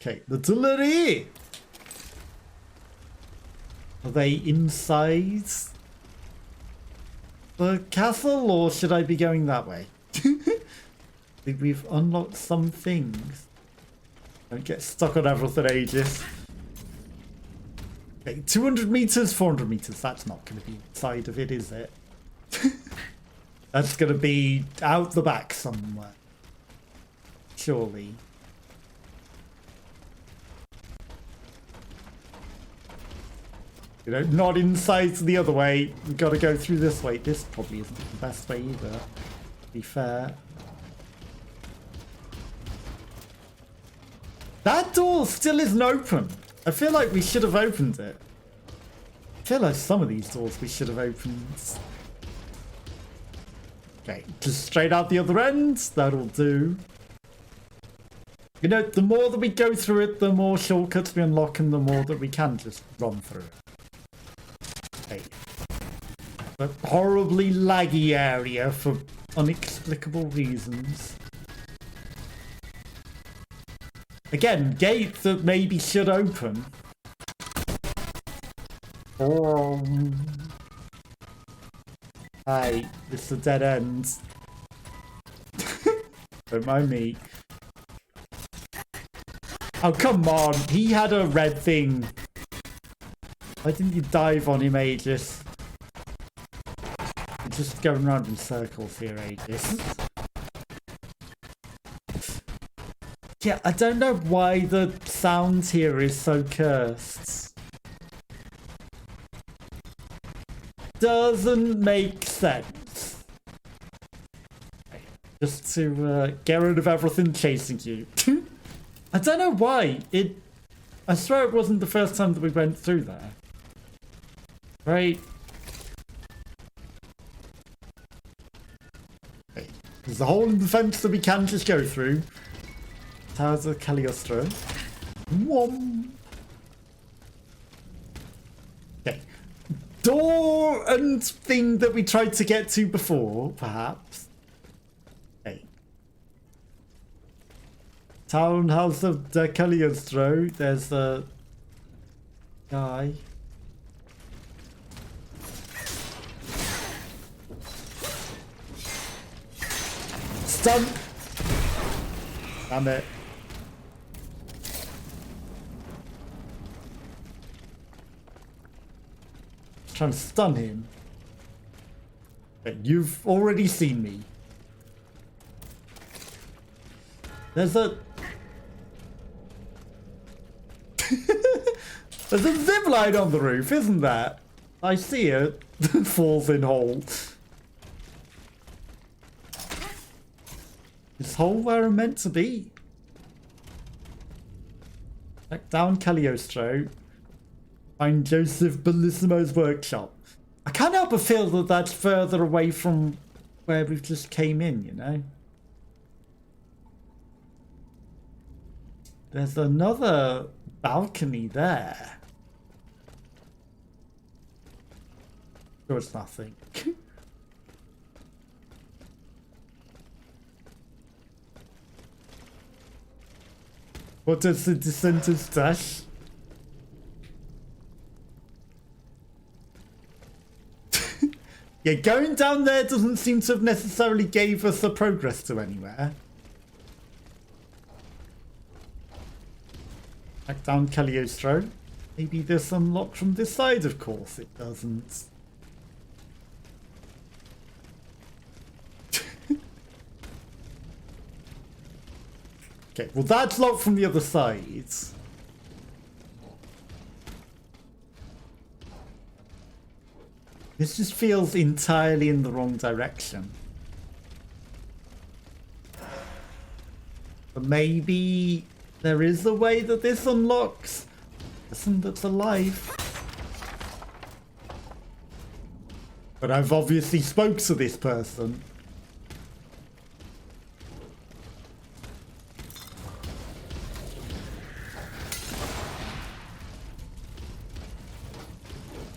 Okay, the Tuileries. Are they inside the castle, or should I be going that way? I think we've unlocked some things. Don't get stuck on everything ages. Okay, 200 meters, 400 meters. That's not going to be inside of it, is it? That's going to be out the back somewhere. Surely. You know, not inside the other way. We've got to go through this way. This probably isn't the best way either, to be fair. That door still isn't open. I feel like we should have opened it. I feel like some of these doors we should have opened. Okay, just straight out the other end. That'll do. You know, the more that we go through it, the more shortcuts we unlock and the more that we can just run through it. Okay. A horribly laggy area for inexplicable reasons. Again, gate that maybe should open. Hey, this is a dead end. Don't mind me. Oh, come on. He had a red thing. Why didn't you dive on him, Aegis? We're just going around in circles here, Aegis. Yeah, I don't know why the sound here is so cursed. Doesn't make sense. Just to get rid of everything chasing you. I don't know why. I swear it wasn't the first time that we went through there. Right? Okay. There's a hole in the fence that we can just go through. Towers of Cagliostro. Whomp. Okay. Door and thing that we tried to get to before, perhaps. Okay. Townhouse of the Cagliostro. There's a guy. Stun! Damn it. Trying to stun him. But you've already seen me. There's a there's a zip line on the roof, isn't there? I see it. Falls in hole. Is hole where I'm meant to be? Back down Cagliostro. Find Joseph Bellissimo's workshop. I can't help but feel that that's further away from where we just came in, you know? There's another balcony there. Sure, it's nothing. What does the dissenters dash? Yeah, going down there doesn't seem to have necessarily gave us a progress to anywhere. Back down Cagliostro. Maybe this unlocked from this side, of course it doesn't. Okay, well that's locked from the other side. This just feels entirely in the wrong direction. But maybe there is a way that this unlocks something that's alive. But I've obviously spoke to this person.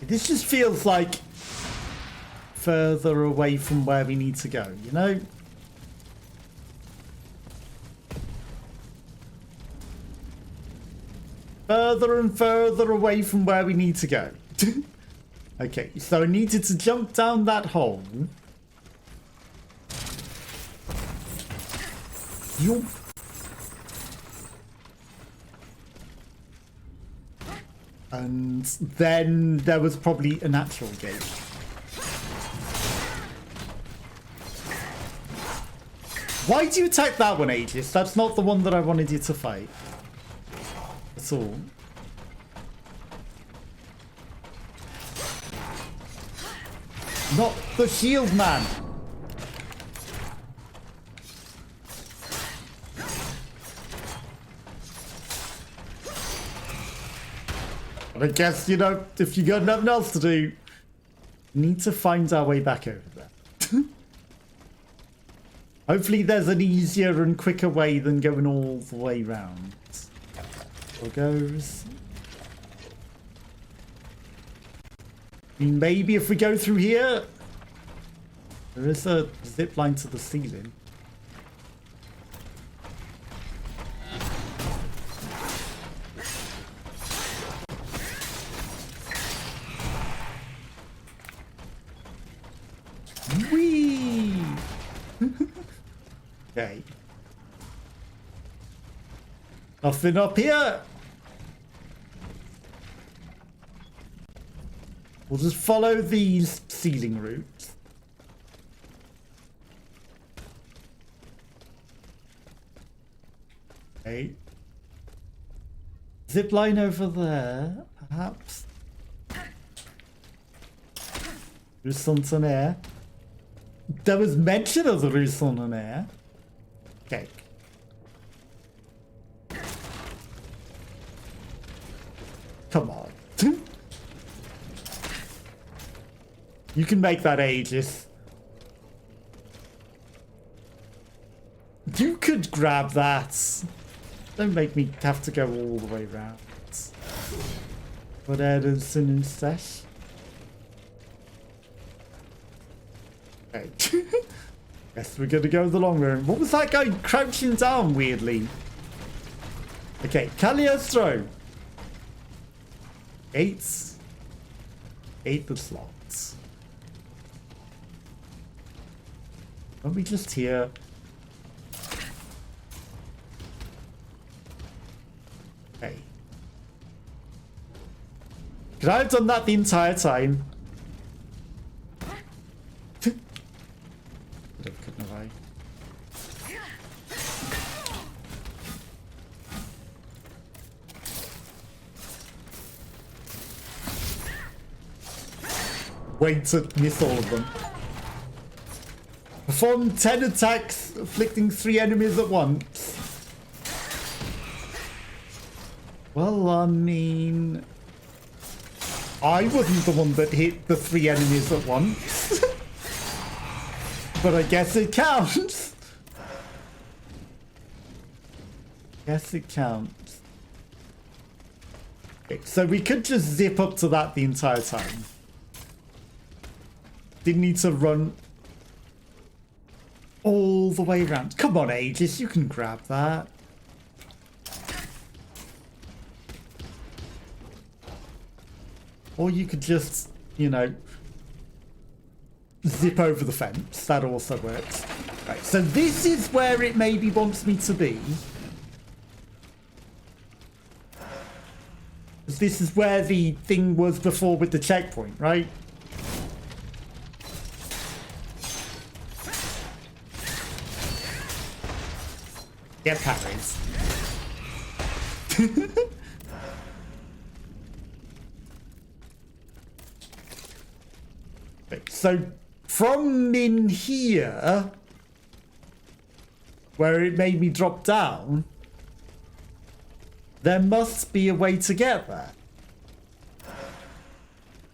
This just feels like further away from where we need to go, you know? further and further away from where we need to go. Okay, so I needed to jump down that hole. Yup. And then there was probably a natural gate. Why do you attack that one, Aegis? That's not the one that I wanted you to fight. That's all. Not the shield man. But I guess, you know, if you got nothing else to do, need to find our way back over there. Hopefully there's an easier and quicker way than going all the way round. There goes. I mean, maybe if we go through here, there is a zip line to the ceiling. Whee! Okay. Nothing up here. We'll just follow these ceiling routes. Okay. Zip line over there, perhaps. There's something there. There was mention of the Ruson in there. Okay. Come on. You can make that, Aegis. You could grab that. Don't make me have to go all the way around. What Edison instead? Okay. Guess we're gonna go the long room. What was that guy crouching down weirdly? Okay, Cagliostro. 8 the slots. Are we just here? Okay. Could I have done that the entire time? Couldn't have I? Wait to miss all of them. Perform 10 attacks, afflicting 3 enemies at once. Well, I mean, I wasn't the one that hit the 3 enemies at once. But I guess it counts. Guess it counts. Okay, so we could just zip up to that the entire time. Didn't need to run all the way around. Come on, Aegis, you can grab that. Or you could just, you know, zip over the fence. That also works. Right, so this is where it maybe wants me to be. This is where the thing was before with the checkpoint, right? Get parries. So from in here, where it made me drop down, there must be a way to get there.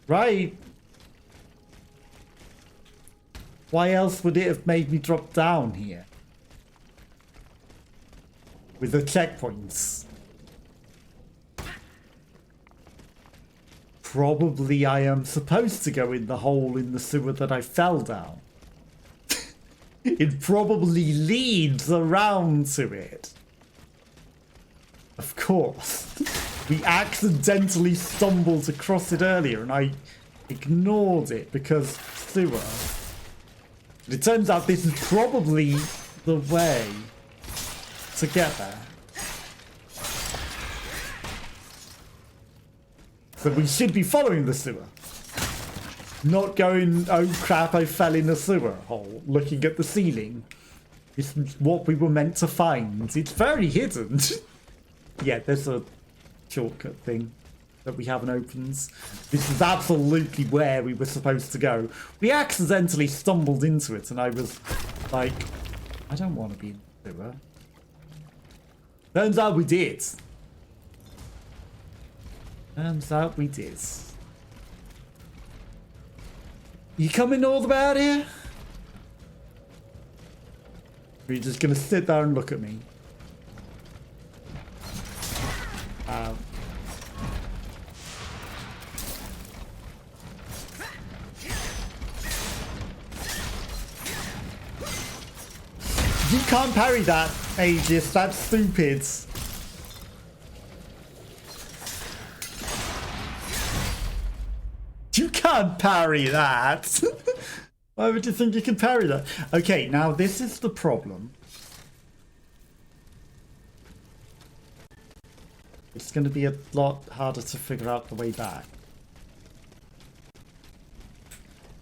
Right? Why else would it have made me drop down here? With the checkpoints. Probably I am supposed to go in the hole in the sewer that I fell down. It probably leads around to it. Of course. We accidentally stumbled across it earlier and I ignored it because sewer. But it turns out this is probably the way to get there. So we should be following the sewer. Not going, oh crap, I fell in a sewer hole, looking at the ceiling. This is what we were meant to find. It's very hidden. Yeah, there's a shortcut thing that we haven't opened. This is absolutely where we were supposed to go. We accidentally stumbled into it and I was like, I don't want to be in the sewer. Turns out we did. Turns out we did. You coming all the way out here? Or are you just gonna sit there and look at me? You can't parry that, Aegis. That's stupid. You can't parry that. Why would you think you can parry that? Okay, now this is the problem. It's going to be a lot harder to figure out the way back.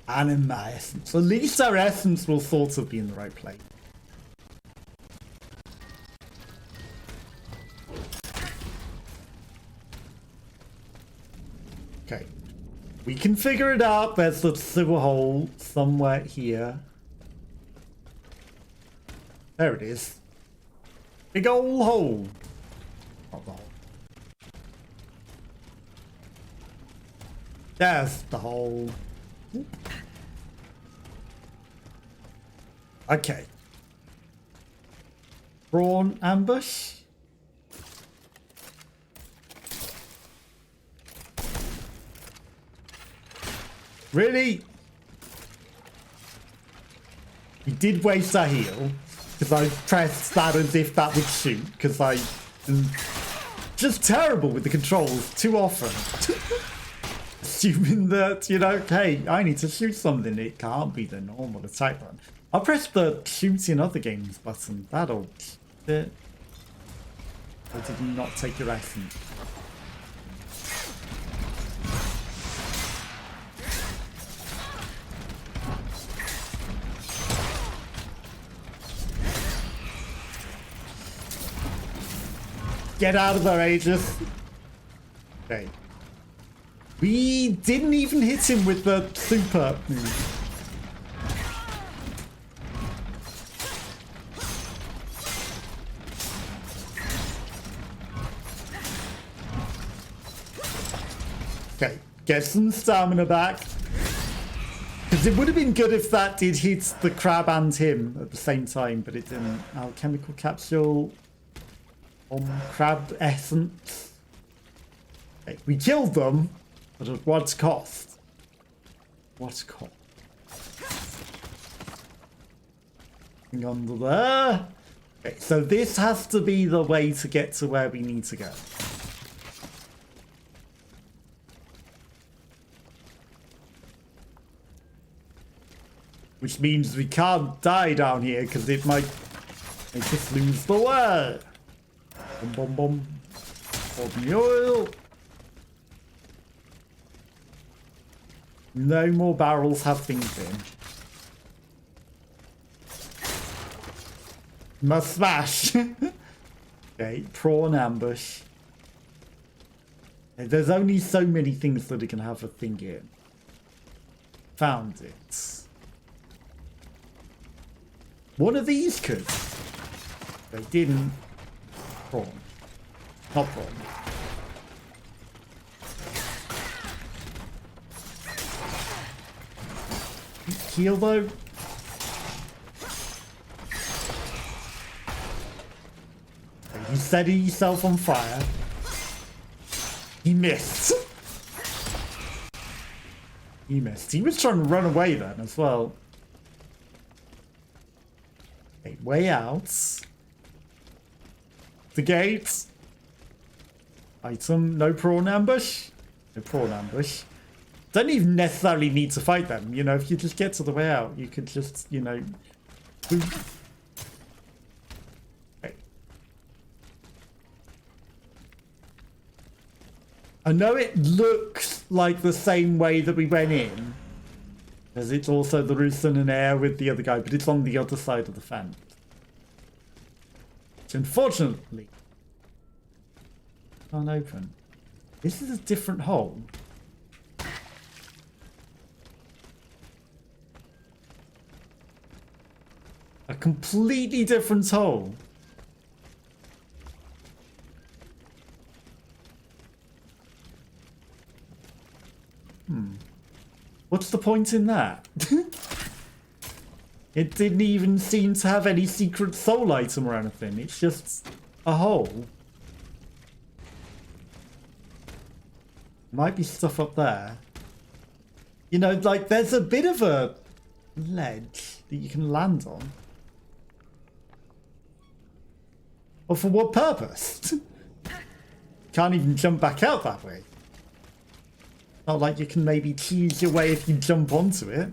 Anima essence. At least our essence will sort of be in the right place. Okay. We can figure it out. There's a sewer hole somewhere here. There it is. Big old hole. Not the hole. There's the hole. Okay. Prawn ambush. Really? We did waste our heal because I pressed that as if that would shoot because I am just terrible with the controls too often. Assuming that, you know, hey, I need to shoot something. It can't be the normal attack button. I'll press the shoot in other games button. That'll fit. Or did you not take your accent? Get out of there, Aegis. Okay. We didn't even hit him with the super move. Okay, get some stamina back. Because it would have been good if that did hit the crab and him at the same time, but it didn't. Alchemical capsule. Crab essence. Okay, we killed them, but at what cost? What cost? Hang under there. Okay, so this has to be the way to get to where we need to go. Which means we can't die down here because it might make us lose the way. Boom, boom, boom. Hold the oil. No more barrels have things in. Must smash. Okay, prawn ambush. There's only so many things that it can have a thing in. Found it. One of these could. They didn't. Prawn. Not prawn. Heal though. You set yourself on fire. He missed. He missed. He was trying to run away then as well. Okay, way out. The gates. Item, no prawn ambush. No prawn ambush. Don't even necessarily need to fight them. You know, if you just get to the way out, you could just, you know... boop. Okay. I know it looks like the same way that we went in, as it's also the roost and an air with the other guy, but it's on the other side of the fence. Which unfortunately can't open. This is a different hole. A completely different hole. What's the point in that? It didn't even seem to have any secret soul item or anything. It's just a hole. Might be stuff up there. You know, like there's a bit of a ledge that you can land on. Or for what purpose? Can't even jump back out that way. Not like you can maybe tease your way if you jump onto it.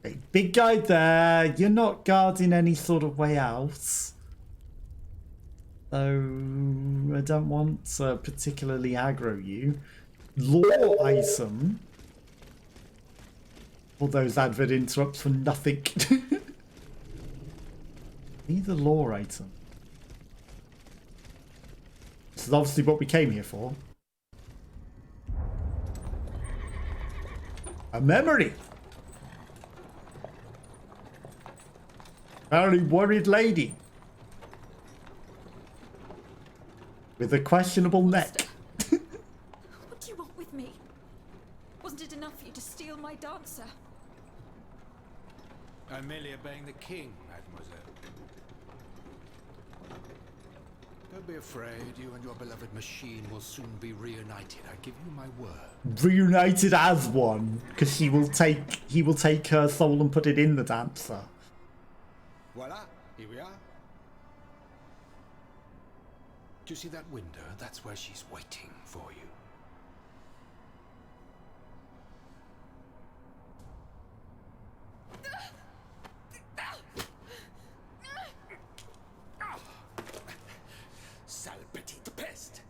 Okay, big guy there. You're not guarding any sort of way out. So I don't want to particularly aggro you. Lore item. All those advert interrupts for nothing. Need the lore item. This is obviously what we came here for. A memory. Very worried lady. With a questionable neck. What do you want with me? Wasn't it enough for you to steal my dancer? I'm merely obeying the king, mademoiselle. Don't be afraid, you and your beloved machine will soon be reunited. I give you my word. Reunited as one, because he will take her soul and put it in the dancer. Voila, here we are. Do you see that window? That's where she's waiting for you. Sale petite peste.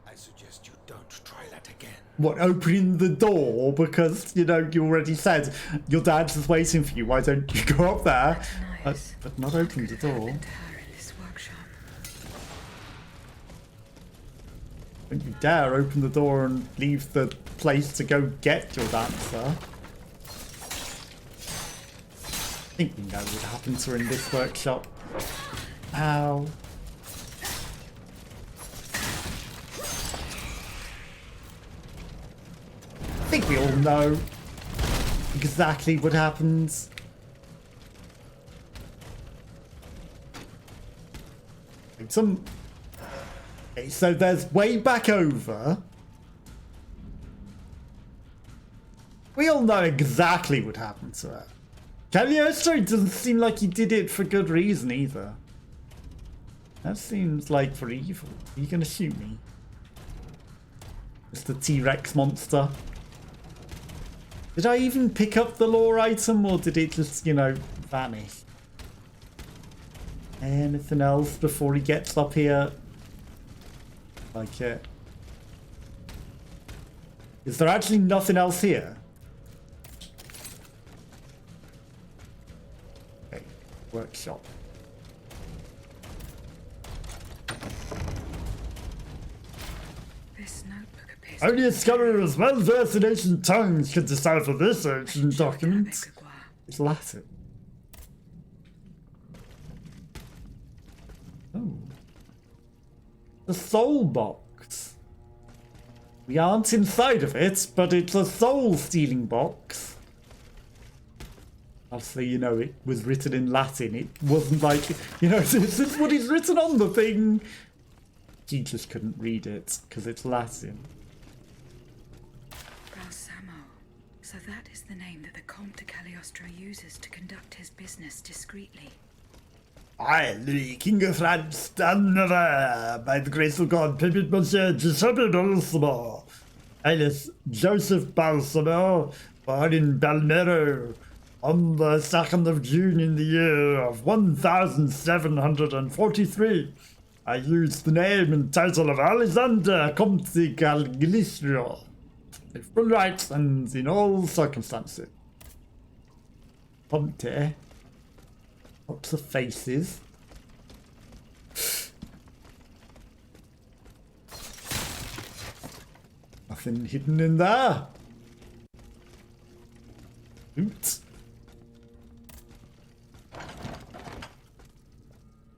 I suggest you don't try that again. What, opening the door? Because, you know, you already said your dad's just waiting for you. Why don't you go up there? But not open the door. Don't you dare open the door and leave the place to go get your dancer. I think we know what happened to her in this workshop. Ow. I think we all know exactly what happens. Okay, so there's way back over. We all know exactly what happened to her. Cagliostro doesn't seem like he did it for good reason either. That seems like for evil. Are you gonna shoot me? It's the T-Rex monster. Did I even pick up the lore item or did it just, you know, vanish? Anything else before he gets up here? Like it. Is there actually nothing else here? Okay, workshop. This notebook appears Only a scholar as well versed in ancient tongues could decipher this ancient document. It's Latin. Oh. The soul box. We aren't inside of it, but it's a soul stealing box. Obviously, you know, it was written in Latin. It wasn't like, you know, this is what is written on the thing. He just couldn't read it because it's Latin. Balsamo. So that is the name that the Comte de Cagliostro uses to conduct his business discreetly. I, Louis, King of France, stand never, by the grace of God, permit Monsieur Giuseppe Balsamo, alias Joseph Balsamo, born in Balmero, on the 2nd of June in the year of 1743. I use the name and title of Alexander Comte Cagliostro, in full rights and in all circumstances. Comte. Lots of faces. Nothing hidden in there. Oops.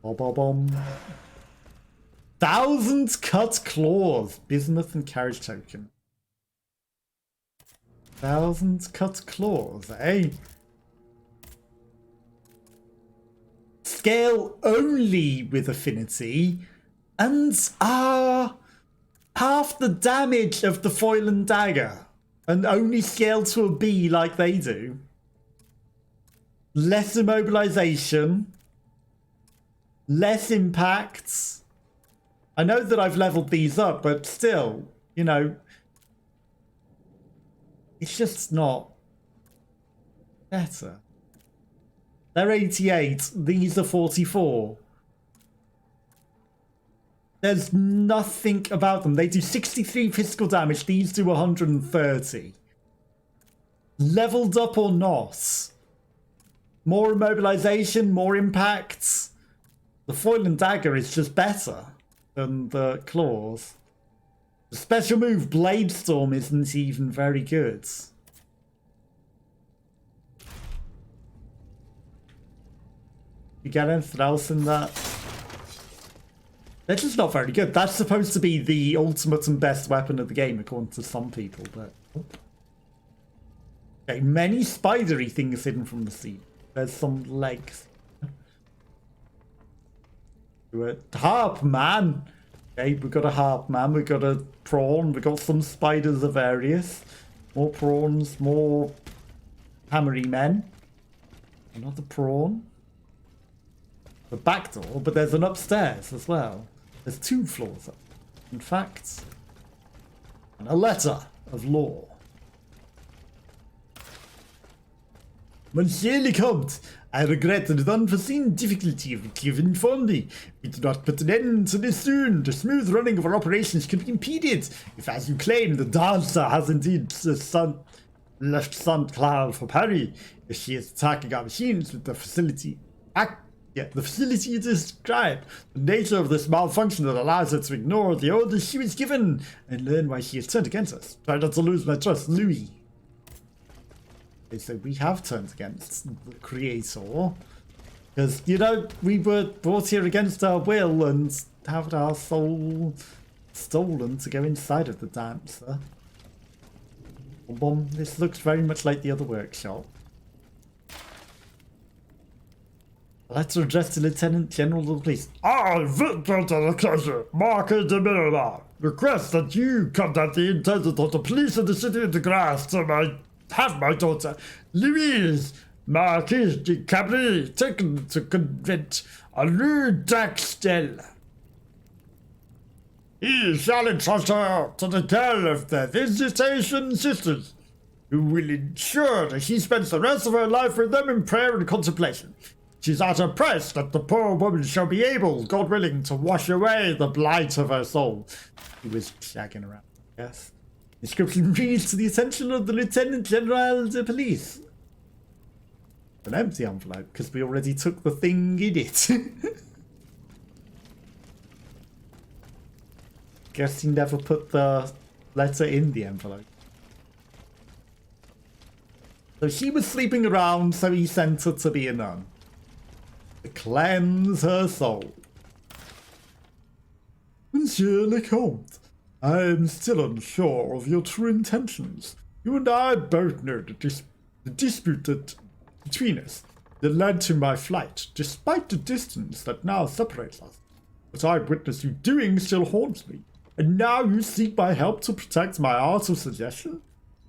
Bom. Thousands cut claws. Bismuth and carriage token. Thousands cut claws, eh? Scale only with affinity, and half the damage of the foil and dagger, and only scale to a B like they do. Less immobilization, less impacts. I know that I've leveled these up, but still, you know, it's just not better. They're 88, these are 44. There's nothing about them. They do 63 physical damage, these do 130. Leveled up or not. More immobilization, more impacts. The foil and dagger is just better than the claws. The special move, Blade Storm, isn't even very good. You get anything else in that? They're just not very good. That's supposed to be the ultimate and best weapon of the game, according to some people, but... Okay, many spidery things hidden from the sea. There's some legs. Harp man! Okay, we've got a harp man, we've got a prawn, we've got some spiders of various. More prawns, more hammery men. Another prawn. The back door, but there's an upstairs as well. There's 2 floors up, in fact. And a letter of law. Monsieur le Comte, I regret that the unforeseen difficulty of which you've informed me. We do not put an end to this soon. The smooth running of our operations could be impeded if, as you claim, the dancer has indeed left Saint Cloud for Paris. If she is attacking our machines with the facility the facility described, the nature of this malfunction that allows her to ignore the orders she was given and learn why she has turned against us. Try not to lose my trust, Louis. Okay, so we have turned against the creator. Because, you know, we were brought here against our will and had our soul stolen to go inside of the dancer. This looks very much like the other workshop. Letter addressed to Lieutenant General of the Police. I, Victor de la Cloche, Marquis de Mirabel, request that you contact the Intendant of the Police of the City of the Grass to have my daughter, Louise, Marquis de Cabri, taken to convent on Rue d'Axtel. He shall entrust her to the care of the visitation sisters, who will ensure that she spends the rest of her life with them in prayer and contemplation. She's at a price that the poor woman shall be able, God willing, to wash away the blight of her soul. He was shagging around, yes. Description reads to the attention of the Lieutenant General de Police. An empty envelope, because we already took the thing in it. Guess he never put the letter in the envelope. So she was sleeping around, so he sent her to be a nun. To cleanse her soul. Monsieur le Comte, I am still unsure of your true intentions. You and I both know the dispute that between us that led to my flight, despite the distance that now separates us. What I witnessed you doing still haunts me, and now you seek my help to protect my art of suggestion?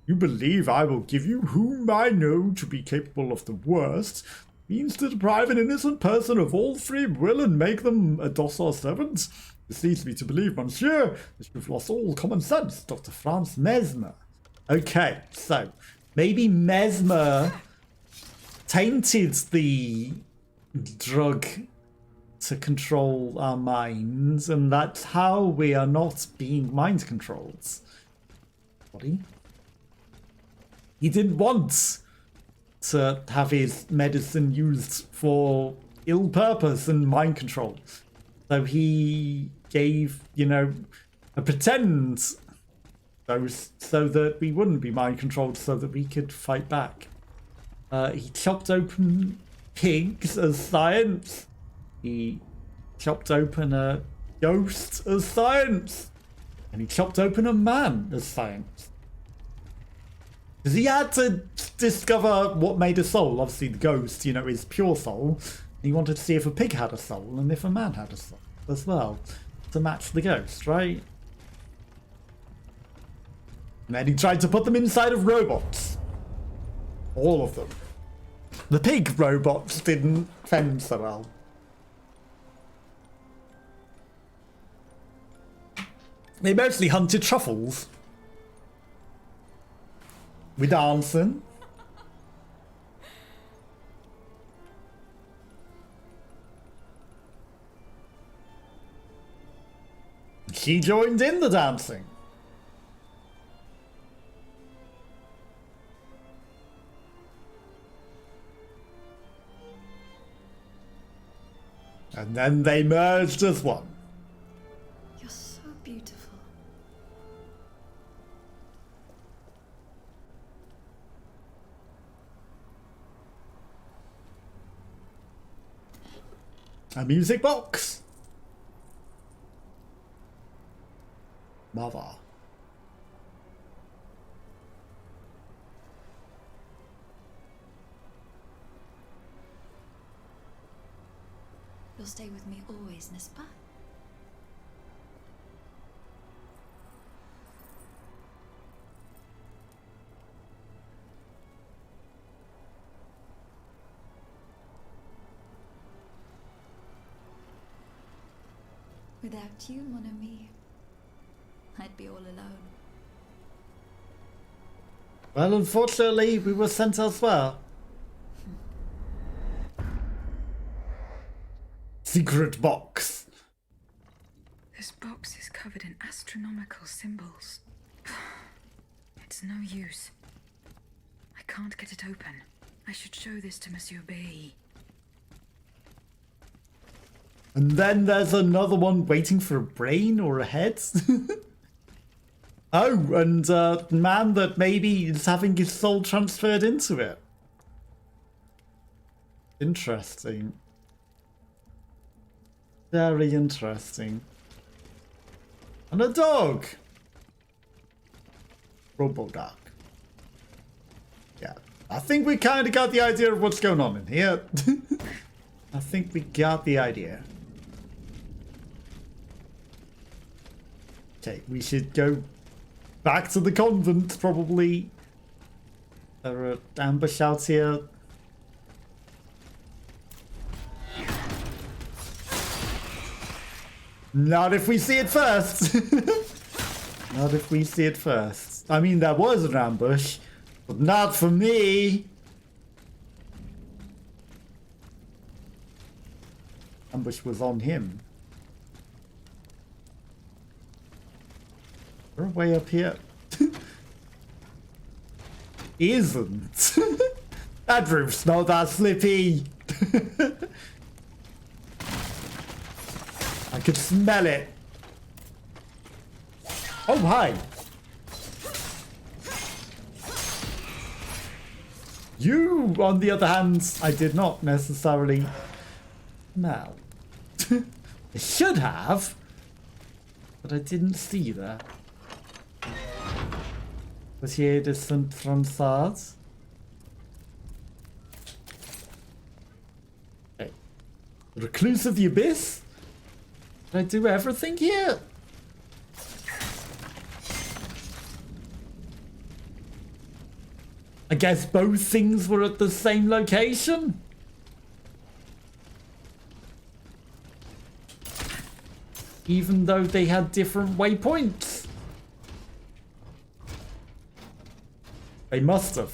You believe I will give you whom I know to be capable of the worst. means to deprive an innocent person of all free will and make them a docile servant. This leads me to believe, monsieur, that you've lost all common sense, Dr. Franz Mesmer. Okay, so maybe Mesmer tainted the drug to control our minds, and that's how we are not being mind controlled. Body. He didn't want to have his medicine used for ill purpose and mind control. So he gave, you know, a pretend dose so that we wouldn't be mind controlled, so that we could fight back. He chopped open pigs as science. He chopped open a ghost as science. And he chopped open a man as science. Because he had to discover what made a soul. Obviously the ghost, you know, is pure soul. He wanted to see if a pig had a soul and if a man had a soul as well. To match the ghost, right? And then he tried to put them inside of robots. All of them. The pig robots didn't fend so well. They mostly hunted truffles. With dancing. She joined in the dancing. And then they merged as one. You're so beautiful. A music box. Mother. You'll stay with me always, n'est-ce pas? Without you, mon ami, I'd be all alone. Well, unfortunately, we were sent elsewhere. Secret box. This box is covered in astronomical symbols. It's no use. I can't get it open. I should show this to Monsieur B. And then there's another one waiting for a brain or a head. Oh, and man that maybe is having his soul transferred into it. Interesting. Very interesting. And a dog. Robo-dog. Yeah, I think we kind of got the idea of what's going on in here. I think we got the idea. Okay, we should go back to the convent, probably. There are ambush out here. Not if we see it first. Not if we see it first. I mean, there was an ambush, but not for me. Ambush was on him. We're way up here. Isn't. That roof's not that slippy. I could smell it. Oh, hi. You, on the other hand, I did not necessarily smell. I should have, but I didn't see that. Was hier das sind Franzas? Okay. Recluse of the Abyss? Did I do everything here? I guess both things were at the same location? even though they had different waypoints. They must have.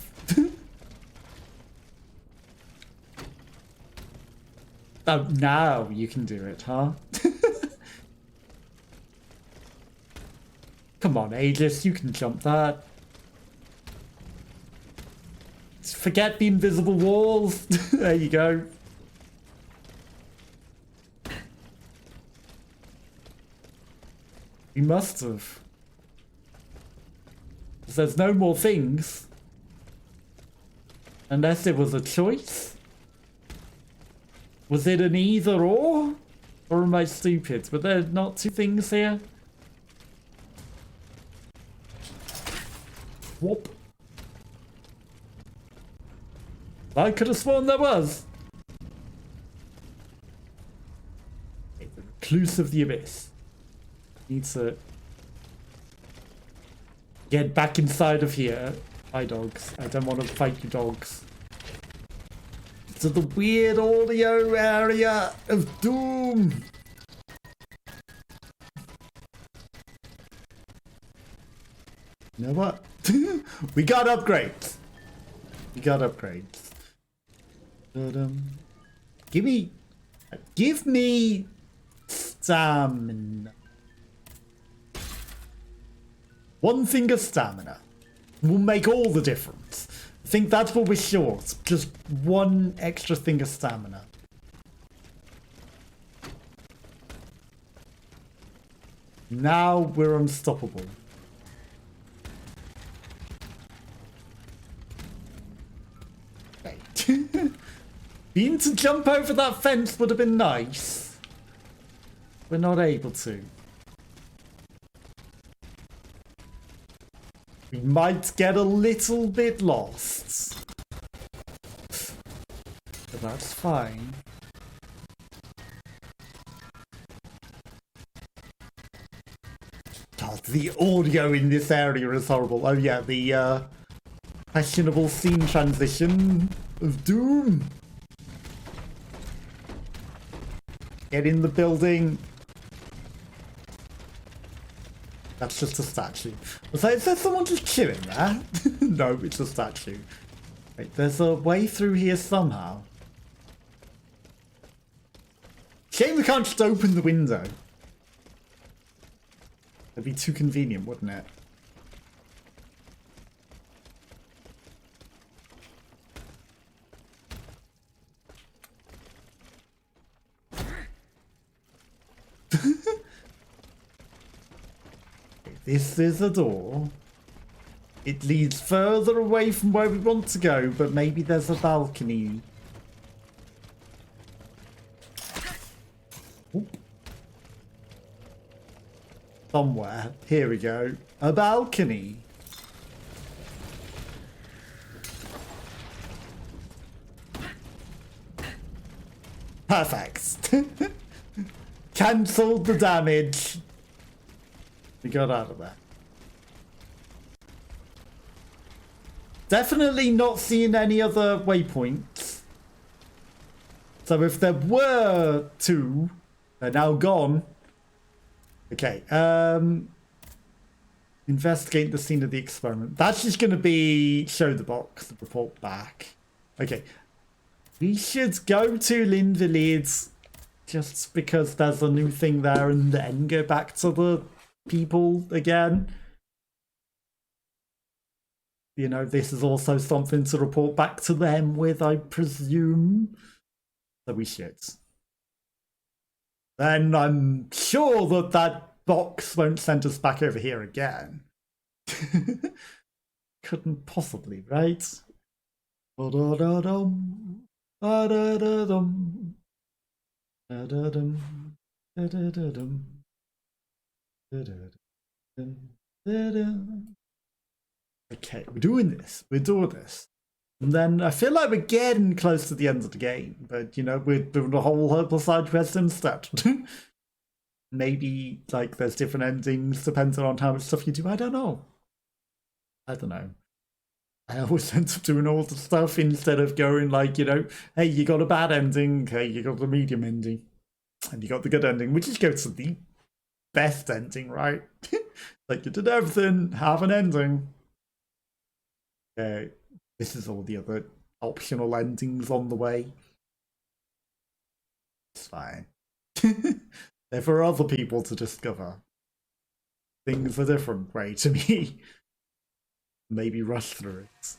Oh, now you can do it, huh? Come on, Aegis, you can jump that. Forget the invisible walls. There you go. We must have. 'Cause there's no more things. Unless it was a choice. Was it an either or? Or am I stupid? Were there not two things here? Whoop. I could have sworn there was. Okay, the recluse of the abyss. Need to get back inside of here. Hi dogs. I don't want to fight you dogs. To the weird audio area of doom. You know what? We got upgrades. We got upgrades. Give me stamina. One thing of stamina will make all the difference. I think that's what we're short. Just one extra thing of stamina. Now we're unstoppable. Right. Being to jump over that fence would have been nice. We're not able to. We might get a little bit lost. But that's fine. God, the audio in this area is horrible. Oh yeah, the questionable scene transition of doom. Get in the building. That's just a statue. Was like, is there someone just chilling there? No, it's a statue. Wait, there's a way through here somehow. Shame we can't just open the window. That'd be too convenient, wouldn't it? This is a door. It leads further away from where we want to go, but maybe there's a balcony. Oop. Somewhere. Here we go. A balcony. Perfect. Cancelled the damage. We got out of that. Definitely not seeing any other waypoints. So if there were two, they're now gone. Okay. Investigate the scene of the experiment. That's just going to be show the box, report back. Okay. We should go to L'Invalide just because there's a new thing there and then go back to the people again. You know, this is also something to report back to them with, I presume. So we should. Then I'm sure that that box won't send us back over here again. Couldn't possibly, right? Da-da-da-dum, da-da-da-dum, da-da-dum, da-da-da-dum. Okay, we're doing this. We're doing this. And then I feel like we're getting close to the end of the game, but you know, we're doing a whole herbal side quest instead. Maybe like there's different endings depending on how much stuff you do. I don't know. I don't know. I always end up doing all the stuff instead of going like, you know, hey, you got a bad ending, hey, you got a medium ending, and you got the good ending, which is go to sleep. best ending, right? Like, you did everything, have an ending. Okay, this is all the other optional endings on the way. It's fine. They're for other people to discover. Things are different, right, to me. Maybe rush through it.